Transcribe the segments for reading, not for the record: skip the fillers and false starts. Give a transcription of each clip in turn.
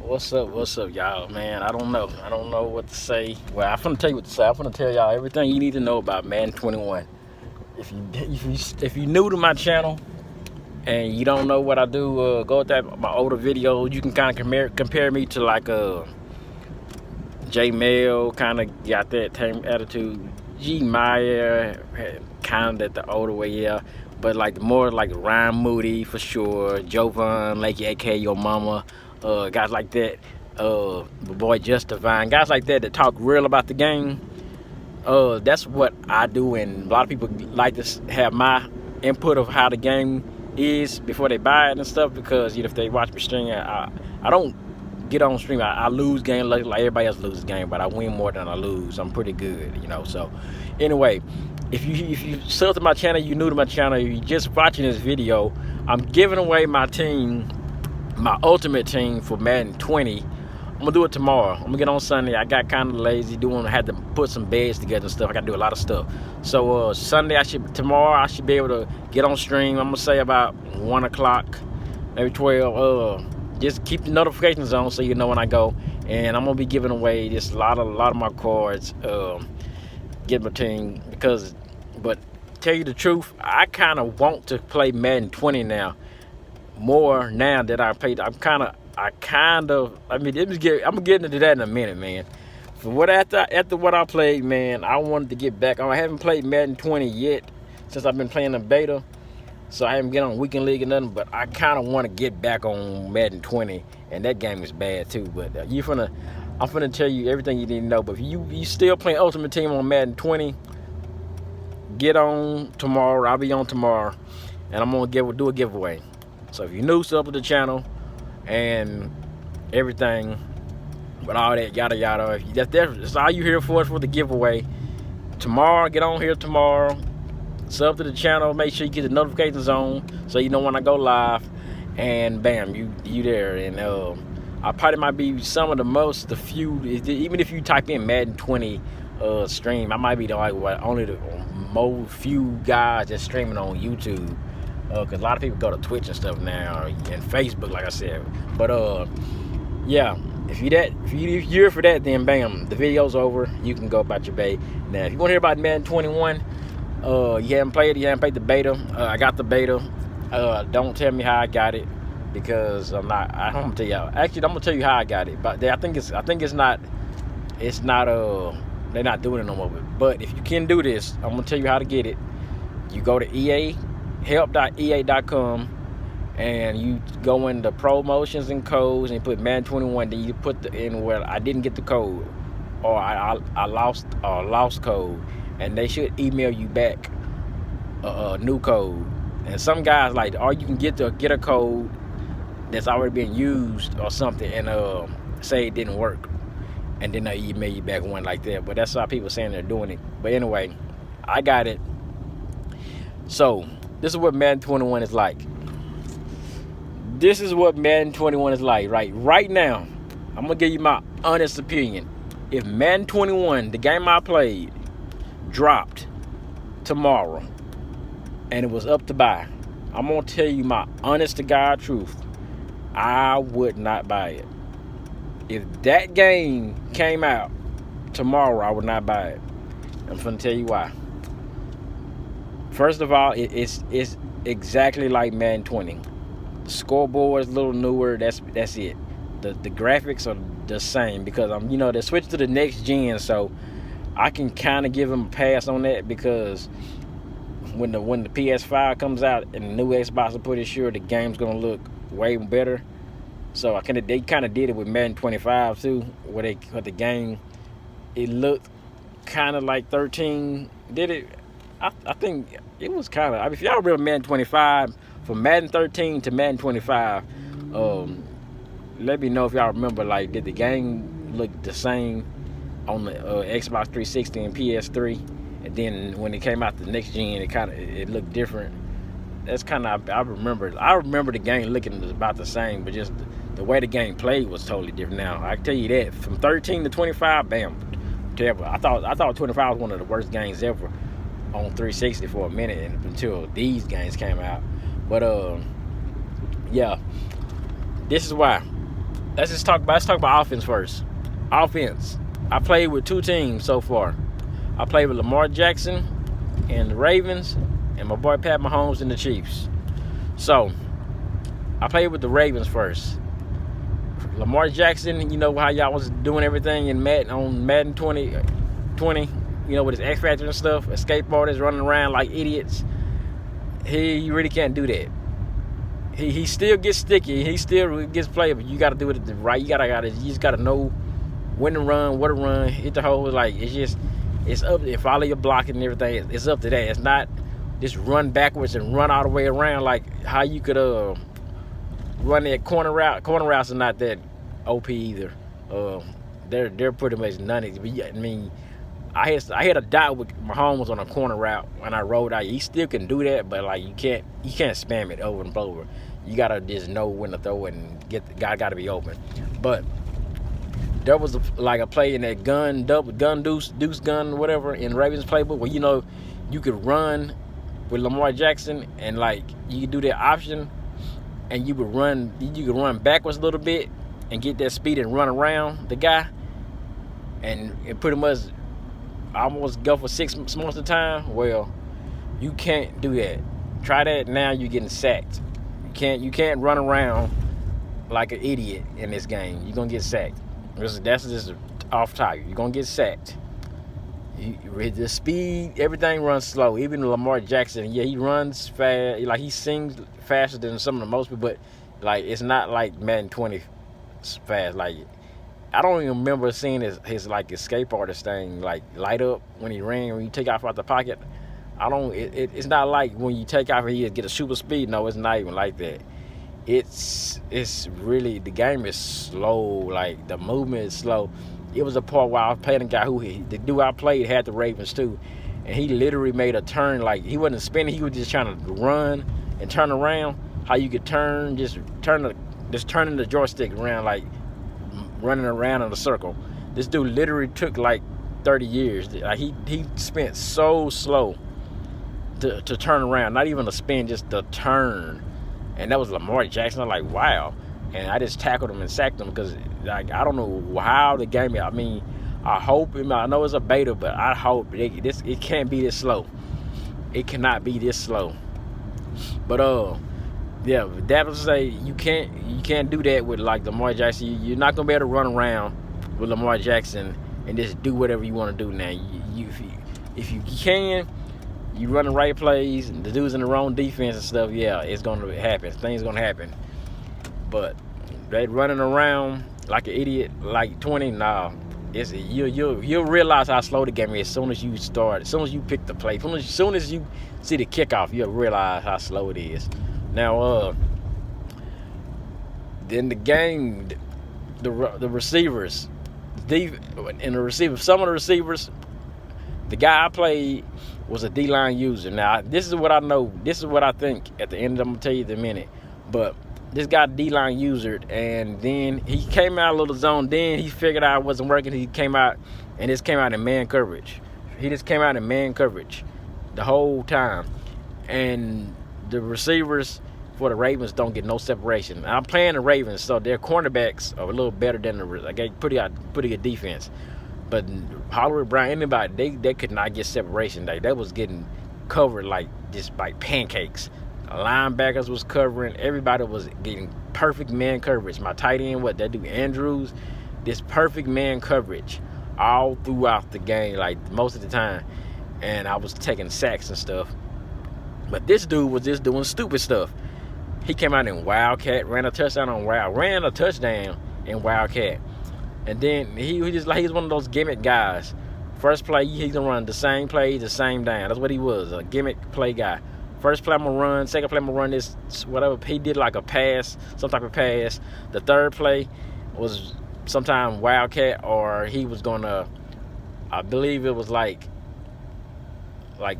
What's up, y'all, man? I don't know what to say. Well, I'm finna tell you what to say. I'm finna tell y'all everything you need to know about Madden 21. If you new to my channel and you don't know what I do, go with my older videos. You can kind of compare me to like J Mail, kind of got that same attitude. G Meyer, kind of the older way, yeah. But like more like Ryan Moody for sure, Jovan, Lakey, aka Your Mama, guys like that. My boy Just Divine, guys like that talk real about the game. That's what I do, and a lot of people like to have my input of how the game is before they buy it and stuff. Because if they watch me stream, I don't get on stream. I lose game like everybody else loses game, but I win more than I lose. I'm pretty good, So anyway, if you sub to my channel, you new to my channel, you just watching this video, I'm giving away my team, my ultimate team for Madden 20. I'm gonna do it tomorrow. I'm gonna get on Sunday. I got kind of lazy had to put some beds together and stuff. I gotta do a lot of stuff. So Sunday, tomorrow I should be able to get on stream. I'm gonna say about 1 o'clock, maybe 12. Just keep the notifications on so you know when I go. And I'm gonna be giving away just a lot of my cards. Get my team but tell you the truth, I kind of want to play Madden 20 now. More now that I played. I'm gonna get into that in a minute, man. For what after what I played, man, I wanted to get back on. I haven't played Madden 20 yet since I've been playing the beta, so I haven't get on weekend league or nothing. But I kind of want to get back on Madden 20, and that game is bad too. But I'm finna tell you everything you need to know. But if you still playing Ultimate Team on Madden 20, get on tomorrow. I'll be on tomorrow, and I'm gonna do a giveaway. So if you're new, sub to the channel and everything, but all that yada yada. That's all you here for, is for the giveaway. Tomorrow, get on here tomorrow. Sub to the channel. Make sure you get the notifications on so you know when I go live. And bam, you there. And I probably might be the few. Even if you type in Madden 20 stream, I might be only the most few guys that's streaming on YouTube. Because a lot of people go to Twitch and stuff now, and Facebook, like I said. But yeah, if you're here for that, then bam, the video's over. You can go about your day. Now, if you want to hear about Madden 21, you haven't played the beta. I got the beta. Don't tell me how I got it, because I'm gonna tell y'all. Actually, I'm gonna tell you how I got it. But I think it's not. They're not doing it no more. But if you can do this, I'm gonna tell you how to get it. You go to help.ea.com, and you go into promotions and codes and you put Madden 21. Then you put in where I didn't get the code, or I lost code, and they should email you back a new code. And some guys or you can get a code that's already been used or something, and say it didn't work, and then they email you back one like that. But that's how people saying they're doing it. But anyway, I got it. So this is what Madden 21 is like. This is what Madden 21 is like right now. I'm gonna give you my honest opinion. If Madden 21, the game I played, dropped tomorrow and it was up to buy, I'm gonna tell you my honest to God truth, I would not buy it. If that game came out tomorrow, I would not buy it. I'm gonna tell you why. First of all, it's exactly like Madden 20. The scoreboard is a little newer. That's it. The graphics are the same, because they switched to the next gen, so I can kind of give them a pass on that, because when the PS5 comes out and the new Xbox, I'm pretty sure the game's gonna look way better. So they kind of did it with Madden 25 too, where the game, it looked kind of like 13 did it. I think it was kind of. If y'all remember Madden 25, from Madden 13 to Madden 25, let me know if y'all remember. Did the game look the same on the Xbox 360 and PS3? And then when it came out the next gen, it looked different. That's kind of I remember the game looking about the same, but just the way the game played was totally different. Now I can tell you that from 13 to 25, bam, terrible. I thought 25 was one of the worst games ever on 360 for a minute, and until these games came out. But yeah, this is why. let's talk about offense first. Offense. I played with 2 teams so far. I played with Lamar Jackson and the Ravens, and my boy Pat Mahomes and the Chiefs. So I played with the Ravens first. Lamar Jackson, you know how y'all was doing everything in Madden 2020, you know, with his X Factor and stuff, skateboarders running around like idiots. He really can't do that. He still gets sticky. He still gets played, but you got to do it right. You just got to know when to run, what to run, hit the hole. Like, it's up to follow your blocking and everything. It's up to that. It's not just run backwards and run all the way around like how you could run that corner route. Corner routes are not that OP either. They're pretty much none. I mean, I had a dot with Mahomes on a corner route when I rolled out. He still can do that, but like you can't spam it over and over. You gotta just know when to throw it and get the guy got to be open. But there was a play in that deuce gun, whatever, in Ravens playbook where, you know, you could run with Lamar Jackson and like you could do that option and you could run backwards a little bit and get that speed and run around the guy and pretty much almost go for 6 most of the time. Well, you can't do that. Try that now. You're getting sacked. You can't run around like an idiot in this game. You're gonna get sacked. That's just off target. You're gonna get sacked. The speed, everything runs slow. Even Lamar Jackson, yeah, he runs fast. Like, he sings faster than some of the most people, but like it's not like Madden 20 fast. Like, I don't even remember seeing his like escape artist thing like light up when he ran, when you take off out the pocket. It's not like when you take off and he get a super speed. No, it's not even like that. It's really, the game is slow. Like, the movement is slow. It was a part where I was playing a guy the dude I played had the Ravens too, and he literally made a turn. Like, he wasn't spinning, he was just trying to run and turn around. How you could turning the joystick around, like running around in a circle. This dude literally took like 30 years. Like, he spent so slow to turn around, not even a spin, just the turn. And that was Lamar Jackson. I'm like, wow. And I just tackled him and sacked him because, like, I don't know how the game is. I mean, I hope, I know it's a beta, but I hope it can't be this slow. It cannot be this slow. But yeah, that would say you can't do that with like Lamar Jackson. You're not gonna be able to run around with Lamar Jackson and just do whatever you want to do now. If you can, you run the right plays, and the dudes in the wrong defense and stuff, yeah, it's gonna happen. Things gonna happen. But they running around like an idiot, like 20, nah. You'll realize how slow the game is as soon as you start, as soon as you pick the play, as soon as you see the kickoff, you'll realize how slow it is. Now, then the game, the receivers, some of the receivers, the guy I played was a D-line user. Now, this is what I know. This is what I think. At the end, I'm going to tell you in a minute. But this guy D-line user, and then he came out a little zone. Then he figured out it wasn't working. He came out, and this came out in man coverage. He just came out in man coverage the whole time. And the receivers for the Ravens don't get no separation. I'm playing the Ravens, so their cornerbacks are a little better than pretty good defense. But Hollywood Brown, anybody, they could not get separation. They was getting covered like just like pancakes. Linebackers was covering. Everybody was getting perfect man coverage. My tight end, that dude Andrews, this perfect man coverage all throughout the game, like most of the time. And I was taking sacks and stuff. But this dude was just doing stupid stuff. He came out in Wildcat, ran a touchdown in Wildcat. And then he's one of those gimmick guys. First play, he's gonna run the same play, the same down. That's what he was, a gimmick play guy. First play I'm gonna run, second play I'm gonna run this, whatever. He did like a pass, some type of pass. The third play was sometime Wildcat, or he was gonna, I believe it was like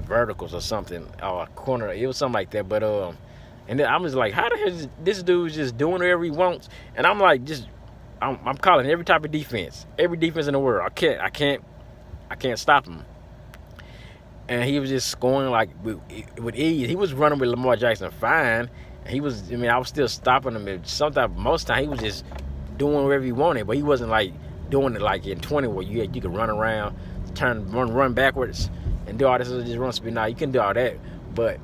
verticals or something, or a corner. It was something like that. But and then I'm just like, how the hell is this dude's just doing whatever he wants? And I'm like, I'm calling every type of defense, every defense in the world. I can't stop him. And he was just scoring like with ease. He was running with Lamar Jackson fine. And I was still stopping him. Most time he was just doing whatever he wanted, but he wasn't like doing it like in 20 where you could run around, run backwards, and do all this other just run speed. Now you can do all that, but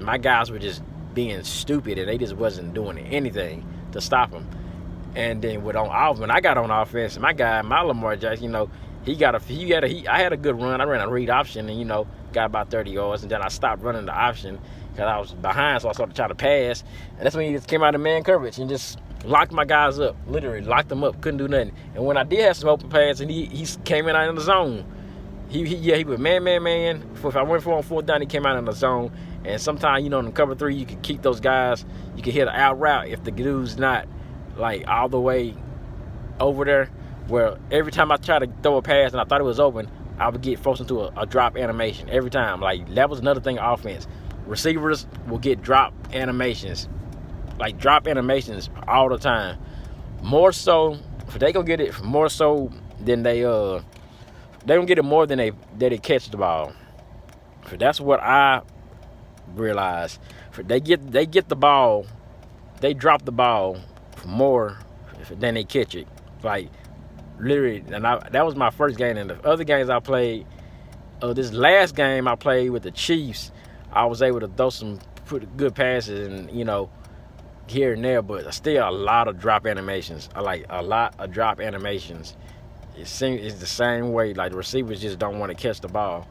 my guys were just being stupid, and they just wasn't doing anything to stop him. And then when I got on offense, my Lamar Jackson, I had a good run. I ran a read option and, got about 30 yards. And then I stopped running the option because I was behind, so I started trying to pass. And that's when he just came out of man coverage and just locked my guys up. Literally locked them up, couldn't do nothing. And when I did have some open pass and he came in out in the zone, he would man. If I went for on fourth down, he came out in the zone. And sometimes, in cover 3, you could keep those guys. You could hit an out route if the dude's not like all the way over there, where every time I try to throw a pass and I thought it was open, I would get forced into a drop animation every time. Like, that was another thing of offense. Receivers will get drop animations, like drop animations all the time. More so, if they gonna get it more so than they don't get it more than they catch the ball. That's what I realized. They get the ball, they drop the ball more than they catch it. Like, literally, and that was my first game. And the other games I played, this last game I played with the Chiefs, I was able to throw some pretty good passes and, here and there, but still a lot of drop animations. I like a lot of drop animations. It's the same way, like the receivers just don't want to catch the ball.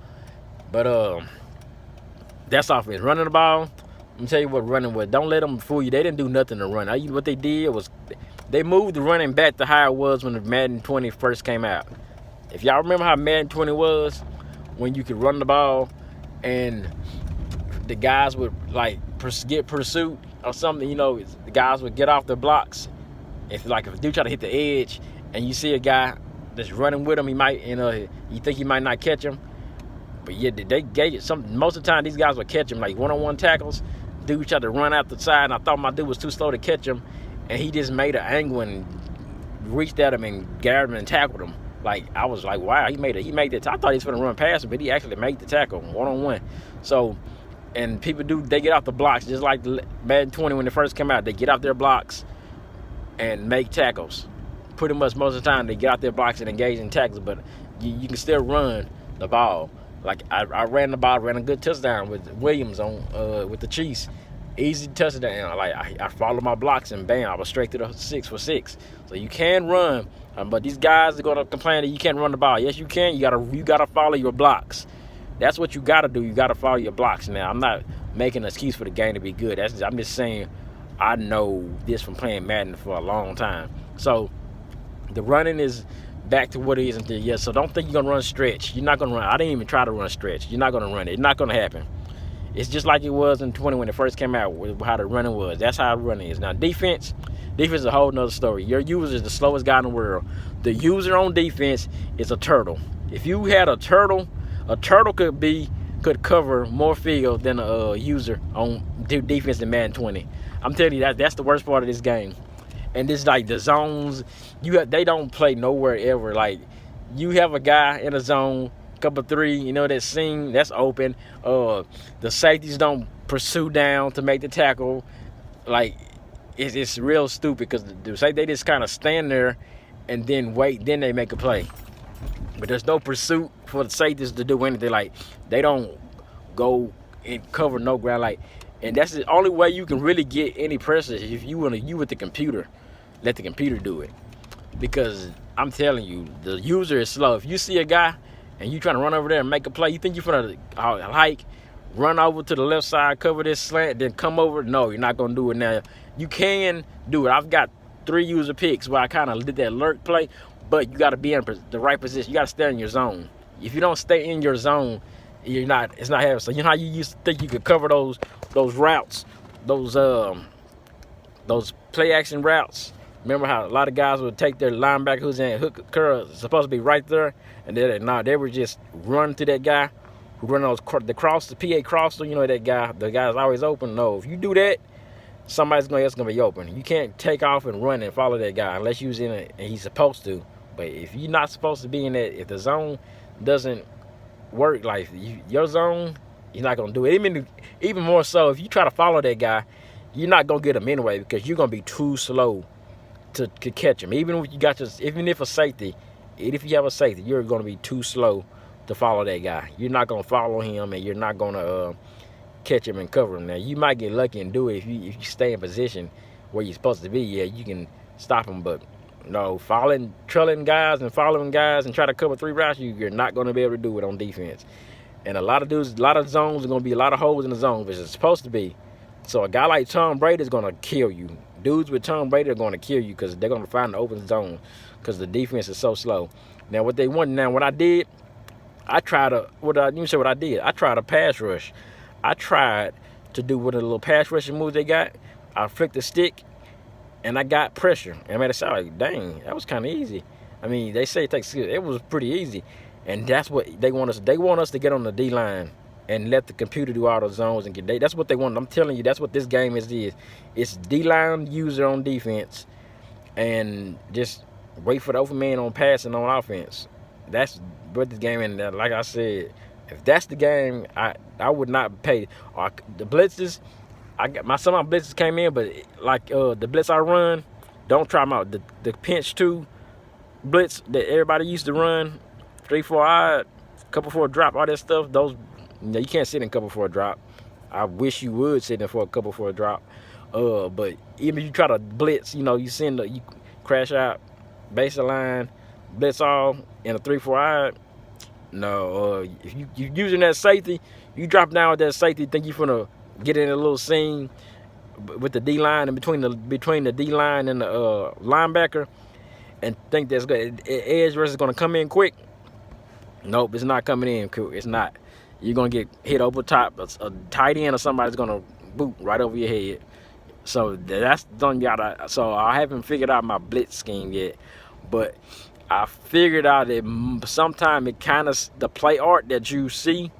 But that's offense. Running the ball, let me tell you what running was. Don't let them fool you. They didn't do nothing to run. What they did was they moved the running back to how it was when the Madden 20 first came out. If y'all remember how Madden 20 was, when you could run the ball and the guys would like get pursuit or something, the guys would get off their blocks. If a dude try to hit the edge and you see a guy that's running with him, he might, you think he might not catch him. But yeah, they gave it some. Most of the time, these guys would catch him like one-on-one tackles. Dude tried to run out the side, and I thought my dude was too slow to catch him, and he just made an angle and reached at him and grabbed him and tackled him. Like, I was like, wow, he made it. I thought he was going to run past him, but he actually made the tackle one-on-one. So, and people they get off the blocks just like the Madden 20 when it first came out. They get off their blocks and make tackles. Pretty much most of the time, they get out their blocks and engage in tackles, but you can still run the ball. Like, I ran the ball, ran a good touchdown with Williams with the Chiefs. Easy touchdown. Like, I followed my blocks and bam, I was straight to the 6 for 6. So you can run, but these guys are gonna complain that you can't run the ball. Yes, you can. You gotta follow your blocks. That's what you gotta do. You gotta follow your blocks. Now, I'm not making an excuse for the game to be good. I'm just saying I know this from playing Madden for a long time. So the running is back to what it is until yes. So don't think you're gonna run stretch. You're not gonna run. I didn't even try to run stretch. You're not gonna run it. It's not gonna happen. It's just like it was in 20 when it first came out, with how the running was. That's how the running is. Now defense is a whole nother story. Your user is the slowest guy in the world. The user on defense is a turtle. If you had a turtle could cover more field than a user on defense in Madden 20. I'm telling you, that's the worst part of this game. And it's like the zones, they don't play nowhere ever. Like, you have a guy in a zone, cover 3, that seam, that's open. The safeties don't pursue down to make the tackle. Like, it's real stupid because they just kind of stand there and then wait, then they make a play. But there's no pursuit for the safeties to do anything. Like, they don't go and cover no ground. Like, and that's the only way you can really get any pressure if you with the computer. Let the computer do it. Because I'm telling you, the user is slow. If you see a guy and you trying to run over there and make a play, you think you're going to run over to the left side, cover this slant, then come over? No, you're not going to do it now. You can do it. I've got 3 user picks where I kind of did that lurk play, but you got to be in the right position. You got to stay in your zone. If you don't stay in your zone, it's not happening. So you know how you used to think you could cover those routes, those play action routes? Remember how a lot of guys would take their linebacker who's in hook curl, supposed to be right there, and they would just run to that guy who run the PA crosser. That guy, the guy's always open. No, if you do that, somebody's else gonna be open. You can't take off and run and follow that guy unless you're in it and he's supposed to. But if you're not supposed to be in that, if the zone doesn't work, like your zone, you're not gonna do it. Even more so, if you try to follow that guy, you're not gonna get him anyway because you're gonna be too slow to catch him. Even if you got your, even if a safety, if you have a safety, you're going to be too slow to follow that guy. You're not going to follow him, and you're not going to catch him and cover him. Now you might get lucky and do it if you stay in position where you're supposed to be. Yeah, you can stop him, but no, trailing guys and following guys and try to cover 3 routes, you're not going to be able to do it on defense. And a lot of zones are going to be a lot of holes in the zone, which it's supposed to be. So a guy like Tom Brady is going to kill you. Dudes with Tom Brady are going to kill you because they're going to find the open zone because the defense is so slow. Now what I did, I tried a pass rush. I tried to do with a little pass rushing move they got. I flicked the stick, and I got pressure. And I made it sound like, dang, that was kind of easy. I mean, they say it takes skill. It was pretty easy. And that's what they want us. They want us to get on the D line and let the computer do all the zones and get. That's what they want. I'm telling you, that's what this game is. It's D line user on defense, and just wait for the open man on passing on offense. That's what this game. And like I said, if that's the game, I would not pay. The blitzes, some of my blitzes came in, but like the blitz I run, don't try them out. The pinch 2 blitz that everybody used to run. 3-4 odd, couple for a drop, all that stuff. Those, you can't sit in couple for a drop. I wish you would sit in for a couple for a drop. But even if you try to blitz, you crash out, baseline, blitz all in a 3-4 odd. No, if you're using that safety, you drop down with that safety, think you're gonna get in a little seam with the D line and between the D line and the linebacker, and think that's good. Edge rush is gonna come in quick. Nope, it's not coming in quick. It's not. You're gonna get hit over top. A tight end or somebody's gonna boot right over your head. So that's done. So I haven't figured out my blitz scheme yet, but I figured out that sometimes it kind of, the play art that you see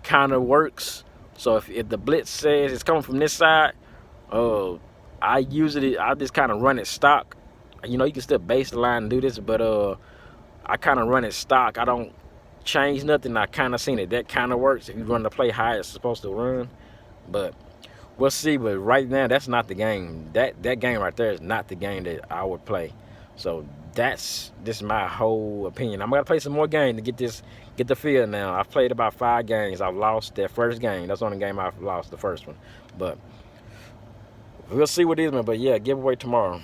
kind of works. So if the blitz says it's coming from this side, I just kind of run it stock. You can still base the line and do this, but I kind of run it stock. I don't change nothing. I kind of seen it. That kind of works if you run the play high it's supposed to run. But we'll see. But right now, that's not the game. That game right there is not the game that I would play. So that's just my whole opinion. I'm gonna play some more games to get the feel now. I've played about 5 games. I've lost that first game. That's the only game I've lost, the first one. But we'll see what it is, man. But yeah, giveaway tomorrow.